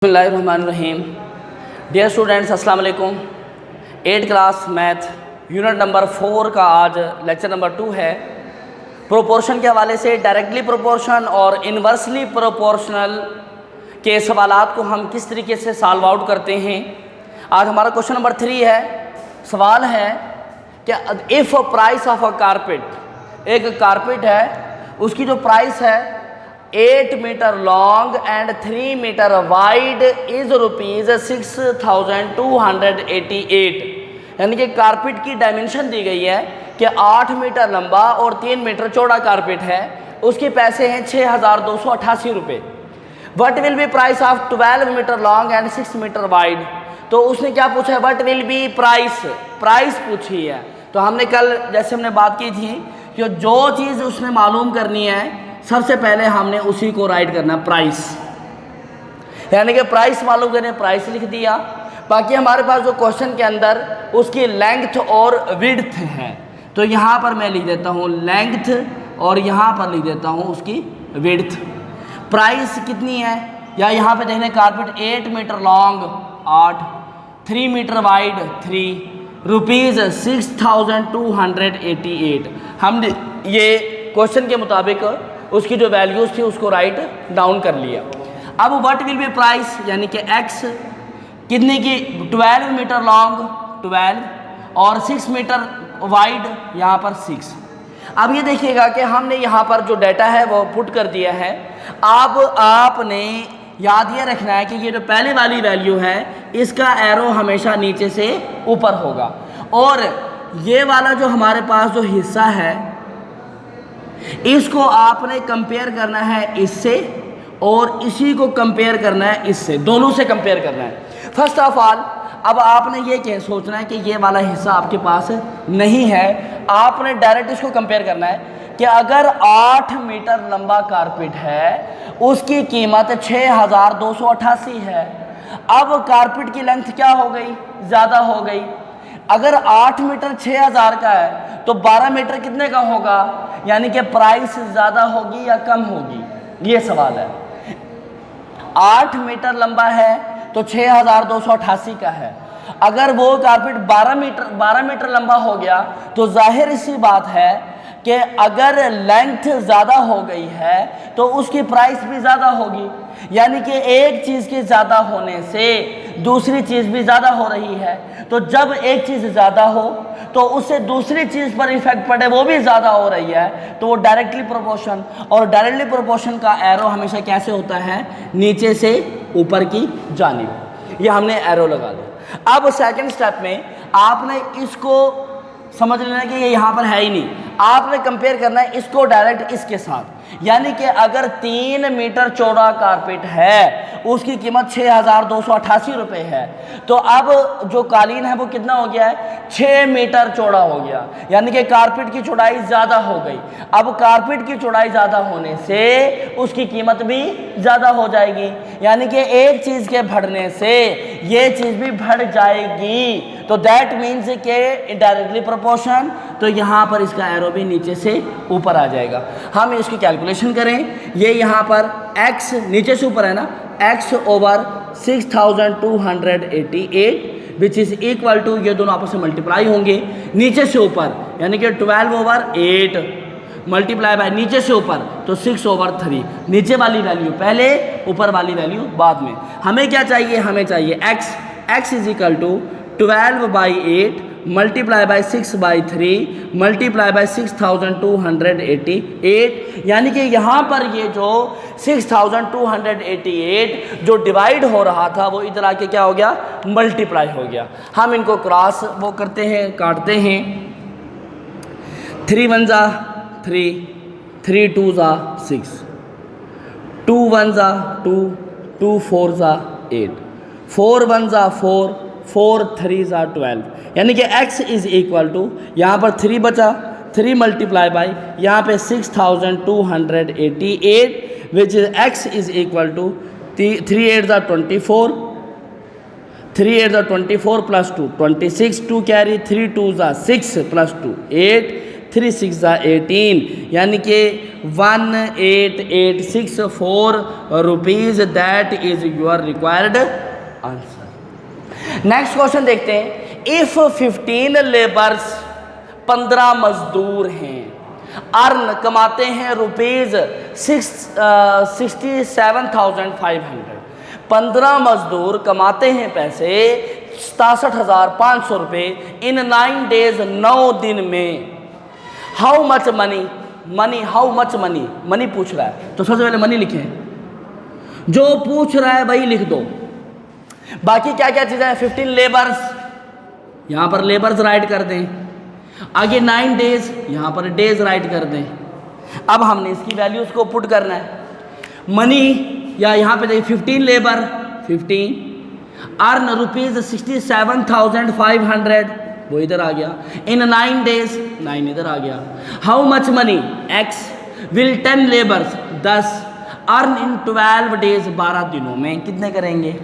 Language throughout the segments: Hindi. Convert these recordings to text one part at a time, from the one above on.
बिस्मिल्लाहिर्रहमानिर्रहीम। डियर स्टूडेंट्स, अस्सलाम वालेकुम। 8th class math unit number 4 का आज लेक्चर नंबर 2 है। प्रोपोर्शन के हवाले से डायरेक्टली प्रोपोर्शन और इन्वर्सली प्रोपोर्शनल के सवालात को हम किस तरीके से सॉल्व आउट करते हैं। आज हमारा क्वेश्चन नंबर 3 है। सवाल है कि if price of a carpet, एक कारपेट है, उसकी जो प्राइस है 8 metre long and 3 metre wide is ₹6,288। यानी कि कारपेट की डायमेंशन दी गई है कि 8 मीटर लंबा और 3 मीटर चौड़ा कारपेट है, उसके पैसे हैं ₹6,288। What will be price of 12 metre long and 6 metre wide. तो उसने क्या पूछा है, व्हाट विल बी प्राइस पूछी है। तो हमने कल जैसे हमने बात की थी कि जो चीज़ उसने मालूम करनी है सबसे पहले हमने उसी को राइट करना, प्राइस। यानी कि प्राइस मालूम करने, प्राइस लिख दिया। बाकी हमारे पास जो क्वेश्चन के अंदर उसकी लेंथ और विड्थ है, तो यहाँ पर मैं लिख देता हूँ लेंथ और यहाँ पर लिख देता हूँ उसकी विड्थ। प्राइस कितनी है, या यहाँ पे देखने carpet 8 metre long 8, 3 metre wide 3, ₹6,288। हमने ये क्वेश्चन के मुताबिक उसकी जो वैल्यूज़ थी उसको राइट डाउन कर लिया। अब व्हाट विल बी प्राइस, यानी कि एक्स कितने की, 12 मीटर लॉन्ग 12 और 6 मीटर वाइड यहाँ पर 6। अब ये देखिएगा कि हमने यहाँ पर जो डाटा है वो पुट कर दिया है। अब आपने याद ये रखना है कि ये जो पहले वाली वैल्यू है इसका एरो हमेशा नीचे से ऊपर होगा, और ये वाला जो हमारे पास जो हिस्सा है इसको आपने कंपेयर करना है इससे, और इसी को कंपेयर करना है इससे, दोनों से कंपेयर करना है। फर्स्ट ऑफ ऑल अब आपने ये सोचना है कि ये वाला हिस्सा आपके पास नहीं है, आपने डायरेक्ट इसको कंपेयर करना है कि अगर 8 मीटर लंबा कारपेट है उसकी कीमत 6,288 है। अब कारपेट की लेंथ क्या हो गई, ज़्यादा हो गई। अगर 8 मीटर 6,000 का है तो 12 मीटर कितने का होगा, यानी कि प्राइस ज़्यादा होगी या कम होगी, ये सवाल है। 8 मीटर लंबा है तो 6,288 का है। अगर वो कारपेट 12 मीटर लंबा हो गया तो जाहिर सी बात है कि अगर लेंथ ज़्यादा हो गई है तो उसकी प्राइस भी ज़्यादा होगी। यानी कि एक चीज़ के ज़्यादा होने से दूसरी चीज़ भी ज़्यादा हो रही है, तो जब एक चीज़ ज़्यादा हो तो उससे दूसरी चीज़ पर इफेक्ट पड़े, वो भी ज़्यादा हो रही है, तो वो डायरेक्टली प्रोपोर्शन। और डायरेक्टली प्रोपोर्शन का एरो हमेशा कैसे होता है, नीचे से ऊपर की जानिब। ये हमने एरो लगा दिया। अब सेकंड स्टेप में आपने इसको समझ लेना कि ये यहाँ पर है ही नहीं, आपने कंपेयर करना है इसको डायरेक्ट इसके साथ। यानी कि अगर 3 मीटर चौड़ा कारपेट है उसकी कीमत 6,288 रुपये है, तो अब जो कालीन है वो कितना हो गया है, 6 मीटर चौड़ा हो गया। यानी कि कारपेट की चौड़ाई ज़्यादा हो गई। अब कारपेट की चौड़ाई ज़्यादा होने से उसकी कीमत भी ज़्यादा हो जाएगी। यानी कि एक चीज़ के बढ़ने से ये चीज़ भी बढ़ जाएगी, तो दैट मीन्स के डायरेक्टली प्रोपोर्शन, तो यहाँ पर इसका एरो भी नीचे से ऊपर आ जाएगा। हम इसकी कैलकुलेशन करें, ये यहाँ पर x नीचे से ऊपर है ना, x over 6,288 which is equal to, ये दोनों आपस में मल्टीप्लाई होंगे नीचे से ऊपर, यानी कि 12 ओवर 8 मल्टीप्लाई बाय नीचे से ऊपर, तो 6 ओवर 3। नीचे वाली वैल्यू पहले, ऊपर वाली वैल्यू बाद में। हमें क्या चाहिए, हमें चाहिए x is equal to 12/8 multiply by 6/3 multiply by 6,288। यानी कि यहाँ पर ये जो 6,288 जो डिवाइड हो रहा था वो इधर आके क्या हो गया, मल्टीप्लाई हो गया। हम इनको क्रॉस वो करते हैं, काटते हैं। 3 1 जा 3, 3 2 जा 6, 2 1 जा 2, 2 4 जा 8, 4 1 जा 4, 4 3 जा 12। यानी कि x इज इक्वल टू, यहाँ पर 3 बचा, 3 मल्टीप्लाई बाई यहाँ पे 6,288 which is x is equal to 3 8 जा 24, 3 8 जा 24 प्लस 2 26, 2 कैरी, 3 2 जा 6 प्लस 2 8, 3 6 18, यानी कि 18,864 rupees. That is your required answer. Next question देखते हैं। इफ़ 15 लेबर्स, 15 मजदूर हैं, अर्न कमाते हैं रुपीज़ 67,500, 15 मजदूर कमाते हैं पैसे 67,500 रुपये इन 9 डेज, 9 दिन में। How much money, money how much money, money पूछ रहा है तो सबसे पहले मनी लिखें, जो पूछ रहा है वही लिख दो। बाकी क्या क्या चीज़ें हैं, 15 लेबर्स, यहाँ पर लेबर्स राइट कर दें। आगे 9 डेज, यहाँ पर डेज राइट कर दें। अब हमने इसकी वैल्यूज़ को पुट करना है। मनी या यहाँ पे देखिए 15 लेबर 15, अर्न रुपीज़ 67,500, वो इधर आ गया। इन 9 डेज, 9 इधर आ गया। How much money x will 10 labours 10 earn in 12 days, 12 दिनों में कितने करेंगे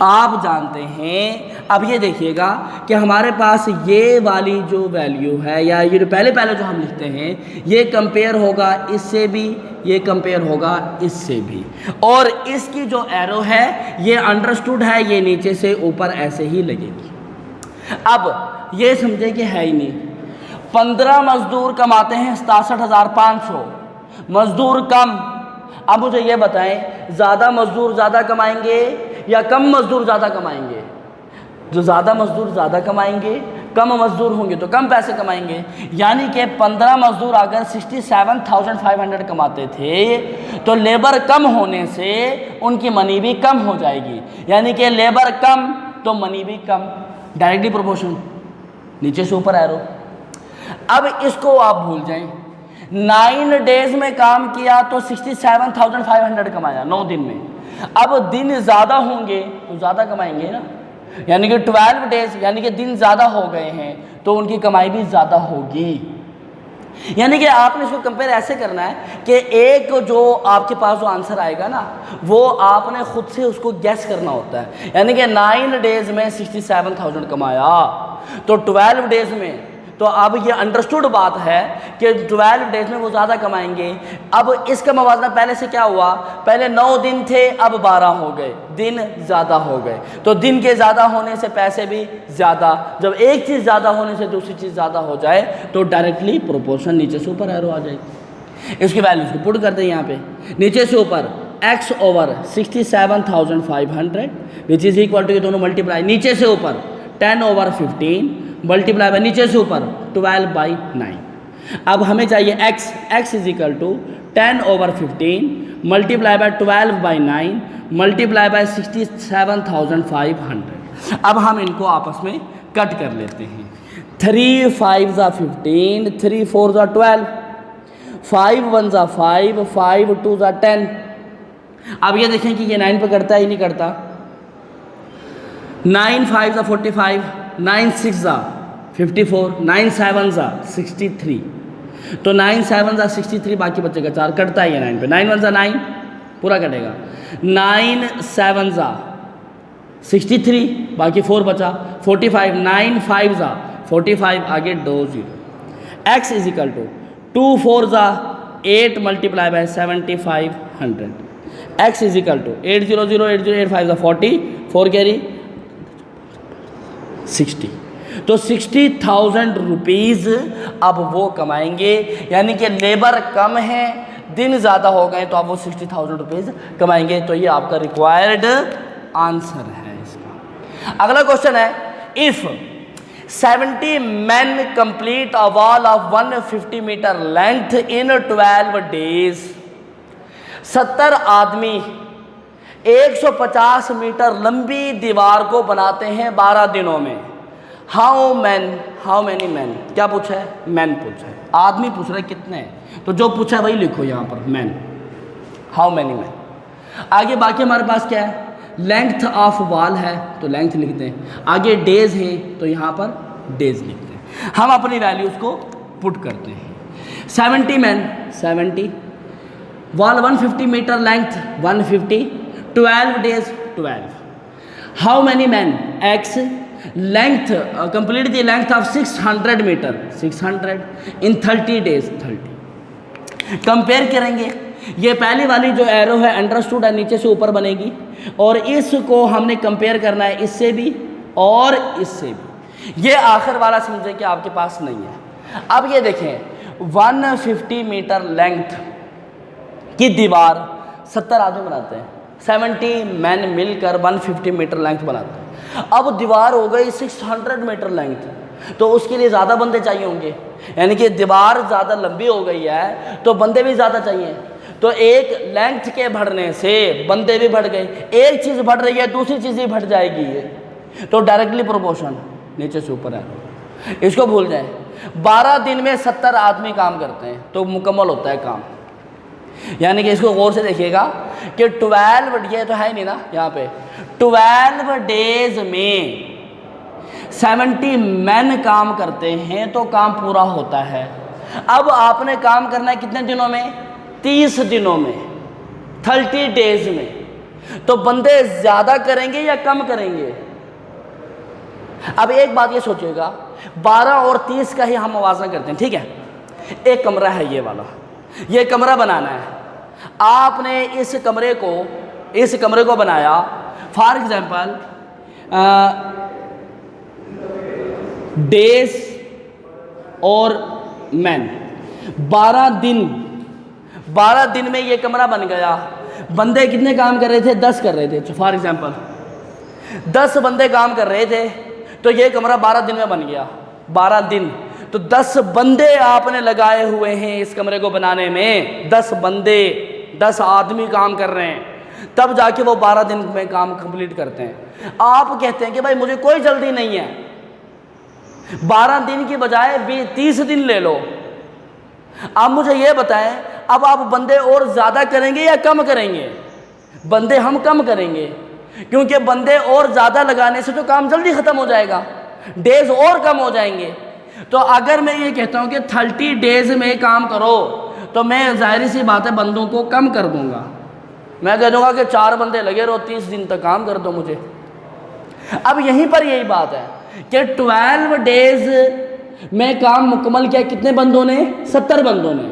आप जानते हैं। अब ये देखिएगा कि हमारे पास ये वाली जो वैल्यू है या ये जो पहले जो हम लिखते हैं ये कंपेयर होगा इससे भी, ये कंपेयर होगा इससे भी, और इसकी जो एरो है ये अंडरस्टूड है, ये नीचे से ऊपर ऐसे ही लगेगी। अब ये समझे कि है ही नहीं, 15 मजदूर कमाते हैं 67,500, मजदूर कम। अब मुझे ये बताएं, ज़्यादा मजदूर ज़्यादा कमाएंगे या कम मजदूर ज़्यादा कमाएंगे? जो ज़्यादा मजदूर ज़्यादा कमाएंगे, कम मजदूर होंगे तो कम पैसे कमाएंगे। यानी कि 15 मजदूर अगर 67,500 कमाते थे तो लेबर कम होने से उनकी मनी भी कम हो जाएगी, यानी कि लेबर कम तो मनी भी कम, डायरेक्टली प्रोपोर्शन, नीचे से ऊपर एरो। अब इसको आप भूल जाएं, 9 डेज में काम किया तो 67,500 कमाया 9 दिन में। अब दिन ज़्यादा होंगे तो ज़्यादा कमाएंगे ना, यानी कि 12 डेज यानी कि दिन ज़्यादा हो गए हैं तो उनकी कमाई भी ज़्यादा होगी। यानी कि आपने इसको कंपेयर ऐसे करना है कि एक जो आपके पास जो आंसर आएगा ना वो आपने खुद से उसको गैस करना होता है। यानी कि 9 डेज में 67,000 कमाया तो 12 डेज में, तो अब ये अंडरस्टूड बात है कि 12 डेज में वो ज़्यादा कमाएंगे। अब इसका मवाजना पहले से क्या हुआ, पहले 9 दिन थे अब 12 हो गए, दिन ज़्यादा हो गए, तो दिन के ज़्यादा होने से पैसे भी ज़्यादा। जब एक चीज़ ज़्यादा होने से दूसरी चीज़ ज़्यादा हो जाए तो डायरेक्टली प्रोपोर्शन नीचे से ऊपर एरो आ जाएगी। इसकी वैल्यूज़ को पुट कर दें यहाँ पे, नीचे से ऊपर x over 67,500 which is equal to, ये दोनों मल्टीप्लाई, नीचे से ऊपर 10 ओवर 15 मल्टीप्लाई बाय नीचे से ऊपर 12/9। अब हमें चाहिए x is equal to 10 over 15 multiply by 12/9 multiply by 67,500। अब हम इनको आपस में कट कर लेते हैं। 3 5 ज़ा 15, 3 4 ज़ा 12, 5 1 ज़ा 5, 5 2 ज़ा 10। अब ये देखें कि ये 9 पे करता है ही नहीं करता। 9 5 ज़ा 45, 9 6 ज़ा 54, 9 7 ज़ा 63, तो 9 7 ज़ा 63 बाकी बचेगा 4, कटता ही है 9 पे। 9 1 ज़ा 9 पूरा कटेगा, 9 7 ज़ा 63 बाकी 4 बचा 45, 9 5 ज़ा 45 आगे 2 0। x इज इक्वल टू 2 4 ज़ा 8 multiply by 7500। x is equal to 8 0 0 8 0 8 5 ज़ा 40, 4 कैरी 60, तो 60,000 रुपीज़ अब वो कमाएंगे। यानी कि लेबर कम है, दिन ज़्यादा हो गए तो अब वो 60,000 रुपीज़ कमाएंगे। तो ये आपका रिक्वायर्ड आंसर है इसका। अगला क्वेश्चन है, if 70 men complete a wall of 150 metre length in 12 days, 70 आदमी 150 मीटर लंबी दीवार को बनाते हैं 12 दिनों में। हाउ मैनी मैन, क्या पूछा है, मैन पूछा है, आदमी पूछ रहा है कितने हैं, तो जो पूछा है वही लिखो यहाँ पर मैन, हाउ मैनी मैन। आगे बाकी हमारे पास क्या है, लेंथ ऑफ वॉल है तो लेंथ लिख दें, आगे डेज है तो यहाँ पर डेज लिख दें। हम अपनी वैल्यूज़ को पुट करते हैं। 70 man 70, wall 150 metre length 150, 12 days 12। How many man x length complete the length of 600 metre 600 in 30 days 30 compare करेंगे। ये पहली वाली जो एरो है अंडरस्टूड है, नीचे से ऊपर बनेगी, और इसको हमने कंपेयर करना है इससे भी और इससे भी। ये आखिर वाला समझे कि आपके पास नहीं है। अब ये देखें 150 मीटर लेंथ की दीवार 70 आदमी बनाते हैं, 70 मैन मिलकर 150 मीटर लेंथ बनाते हैं। अब दीवार हो गई 600 मीटर लेंथ, तो उसके लिए ज़्यादा बंदे चाहिए होंगे, यानी कि दीवार ज़्यादा लंबी हो गई है तो बंदे भी ज़्यादा चाहिए। तो एक लेंथ के बढ़ने से बंदे भी बढ़ गए, एक चीज़ बढ़ रही है दूसरी चीज़ भी बढ़ जाएगी, ये तो डायरेक्टली प्रोपोर्शन नीचे से ऊपर है। इसको भूल जाएं। 12 दिन में 70 आदमी काम करते हैं तो मुकम्मल होता है काम। यानी कि इसको गौर से देखिएगा कि 12, ये तो है नहीं ना यहाँ पे, 12 डेज में 70 मैन काम करते हैं तो काम पूरा होता है। अब आपने काम करना है कितने दिनों में? 30 दिनों में, 30 डेज में। तो बंदे ज़्यादा करेंगे या कम करेंगे? अब एक बात ये सोचिएगा, 12 और 30 का ही हम मुवाज़ना करते हैं, ठीक है। एक कमरा है ये वाला, ये कमरा बनाना है। आपने इस कमरे को बनाया, फॉर एग्जांपल डेज और मैन, 12 दिन में ये कमरा बन गया। बंदे कितने काम कर रहे थे? 10 कर रहे थे। फॉर एग्जांपल 10 बंदे काम कर रहे थे तो ये कमरा 12 दिन में बन गया। 12 दिन तो 10 बंदे आपने लगाए हुए हैं इस कमरे को बनाने में, 10 बंदे, 10 आदमी काम कर रहे हैं, तब जाके वो 12 दिन में काम कंप्लीट करते हैं। आप कहते हैं कि भाई मुझे कोई जल्दी नहीं है, 12 दिन की बजाय 30 दिन ले लो। आप मुझे ये बताएं, अब आप बंदे और ज़्यादा करेंगे या कम करेंगे? बंदे हम कम करेंगे, क्योंकि बंदे और ज़्यादा लगाने से तो काम जल्दी ख़त्म हो जाएगा, डेज और कम हो जाएंगे। तो अगर मैं ये कहता हूँ कि 30 डेज में काम करो, तो मैं जाहिर सी बात है बंदों को कम कर दूंगा। मैं कह दूंगा कि 4 बंदे लगे रहो, 30 दिन तक काम कर दो मुझे। अब यहीं पर यही बात है कि 12 डेज में काम मुकम्मल किया कितने बंदों ने? 70 बंदों ने।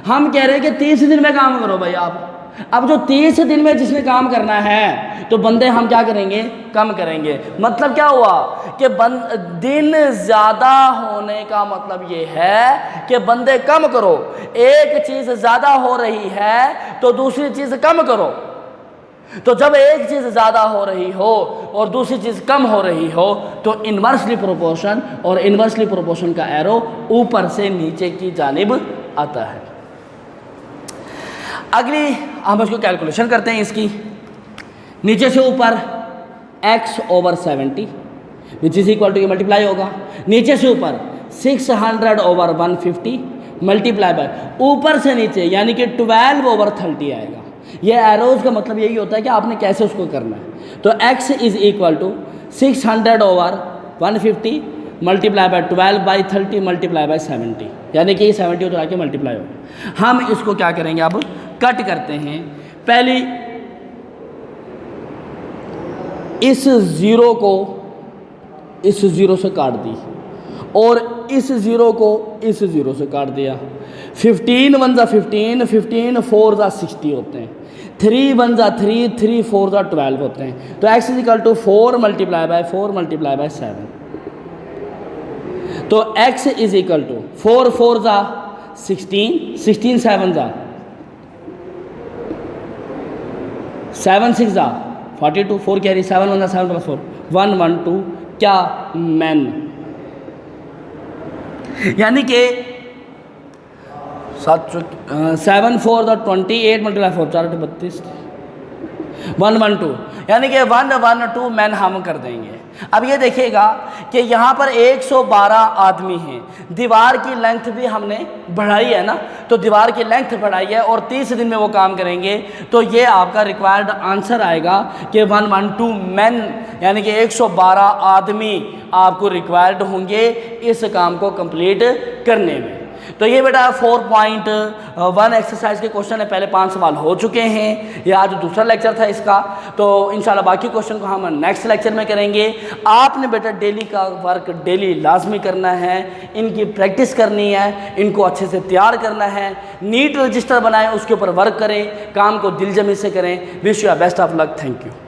हम कह रहे हैं कि 30 दिन में काम करो भाई आप। अब जो 30 दिन में जिसने काम करना है तो बंदे हम क्या करेंगे? कम करेंगे। मतलब क्या हुआ कि दिन ज़्यादा होने का मतलब ये है कि बंदे कम करो। एक चीज़ ज़्यादा हो रही है तो दूसरी चीज़ कम करो। तो जब एक चीज़ ज़्यादा हो रही हो और दूसरी चीज़ कम हो रही हो तो इन्वर्सली प्रोपोर्शन, और इन्वर्सली प्रोपोर्शन का एरो ऊपर से नीचे की जानिब आता है। अगली हम इसको कैलकुलेशन करते हैं इसकी। नीचे से ऊपर x/70 which is equal to, ये मल्टीप्लाई होगा, नीचे से ऊपर 600/150 मल्टीप्लाई बाय ऊपर से नीचे, यानी कि 12/30 आएगा। ये एरोज का मतलब यही होता है कि आपने कैसे उसको करना है। तो x is equal to 600/150 multiply by 12/30 multiply by 70, यानी कि 70 उधर आके मल्टीप्लाई होगा। हम इसको क्या करेंगे, अब कट करते हैं। पहली इस ज़ीरो को इस ज़ीरो से काट दी और इस ज़ीरो को इस ज़ीरो से काट दिया। 15 1 15, 15 4 60 होते हैं। 3 1 3, 3 4 12 होते हैं। तो x is equal to 4 multiply by 4 multiply by 7। तो x is equal to 4 4 16, 16 7 7 6 42, 4 carry, 7 1 7 + 4 1 1 2 क्या मैन, यानी कि 7 4 28 मल्टीप्लाई 4 4 32 1 1 2, यानी कि 1 1 2 मैन हम कर देंगे। अब ये देखिएगा कि यहाँ पर 112 आदमी हैं। दीवार की लेंथ भी हमने बढ़ाई है ना, तो दीवार की लेंथ बढ़ाई है और 30 दिन में वो काम करेंगे। तो ये आपका रिक्वायर्ड आंसर आएगा कि 112 मैन, यानी कि 112 आदमी आपको रिक्वायर्ड होंगे इस काम को कंप्लीट करने में। तो ये बेटा 4.1 एक्सरसाइज के क्वेश्चन है, पहले 5 सवाल हो चुके हैं, ये आज दूसरा लेक्चर था इसका। तो इंशाल्लाह बाकी क्वेश्चन को हम नेक्स्ट लेक्चर में करेंगे। आपने बेटा डेली का वर्क डेली लाजमी करना है, इनकी प्रैक्टिस करनी है, इनको अच्छे से तैयार करना है, नीट रजिस्टर बनाएं, उसके ऊपर वर्क करें, काम को दिलजमी से करें। Wish you best of luck, thank you.